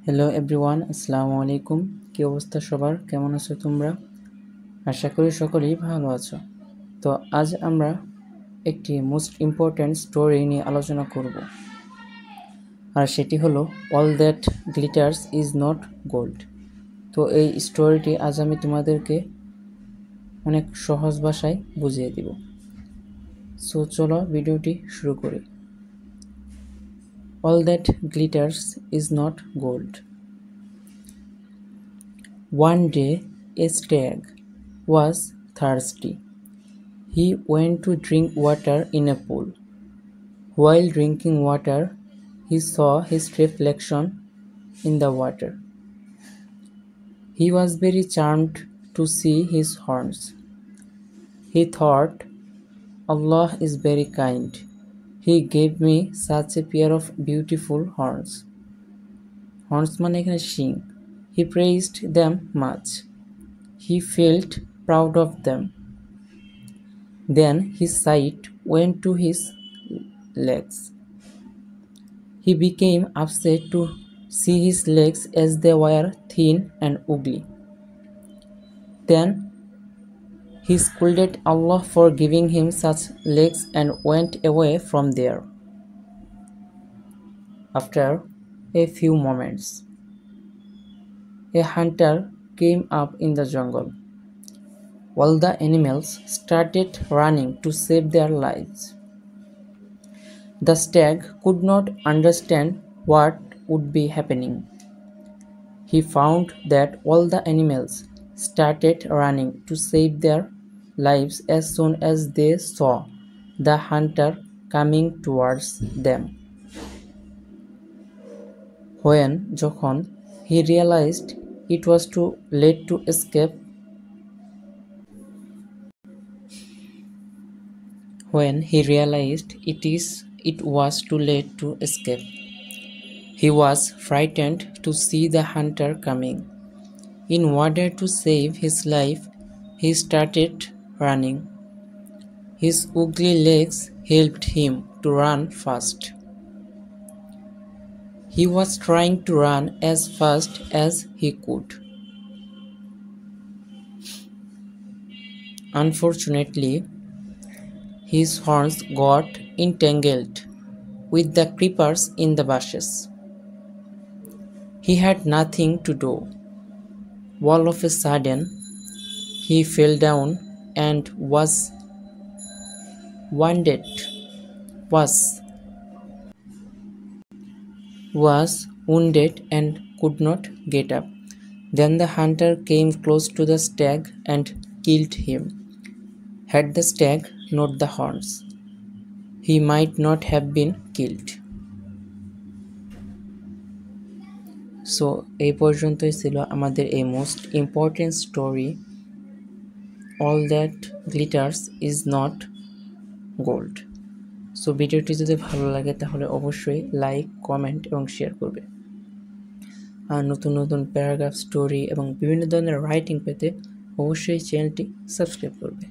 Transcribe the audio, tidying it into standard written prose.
Hello everyone, আসসালামু আলাইকুম। কী অবস্থা সবার? কেমন আছো তোমরা? আশা করি সকলেই ভালো আছো। তো আজ আমরা একটি মোস্ট ইম্পর্ট্যান্ট স্টোরি নিয়ে আলোচনা করব, আর সেটি হলো all that glitters is not gold. তো এই স্টোরিটি আজ আমি তোমাদেরকে অনেক সহজ ভাষায় বুঝিয়ে দিব। সো চলো ভিডিওটি শুরু করি। All that glitters is not gold. One day a stag was thirsty. He went to drink water in a pool. While drinking water, he saw his reflection in the water. He was very charmed to see his horns. He thought, Allah is very kind. He gave me such a pair of beautiful horns. Horns মানে এখানে শিং। He praised them much. He felt proud of them. Then his sight went to his legs. He became upset to see his legs as they were thin and ugly. Then he scolded Allah for giving him such legs and went away from there. After a few moments, a hunter came up in the jungle. All the animals started running to save their lives. The stag could not understand what would be happening. He found that all the animals started running to save their lives as soon as they saw the hunter coming towards them. যখন he realized it was too late to escape, it was too late to escape. He was frightened to see the hunter coming. In order to save his life, he started running. His ugly legs helped him to run fast. He was trying to run as fast as he could. Unfortunately, his horns got entangled with the creepers in the bushes. He had nothing to do. All of a sudden, he fell down and was wounded and could not get up. Then the hunter came close to the stag and killed him. Had the stag not the horns, he might not have been killed. So এই পর্যন্তই ছিল আমাদের এই most important story, all that glitters is not gold. So ভিডিওটি যদি ভালো লাগে তাহলে অবশ্যই লাইক, কমেন্ট এবং শেয়ার করবে। আর নতুন নতুন প্যারাগ্রাফ, স্টোরি এবং বিভিন্ন ধরনের রাইটিং পেতে অবশ্যই চ্যানেলটি সাবস্ক্রাইব করবে।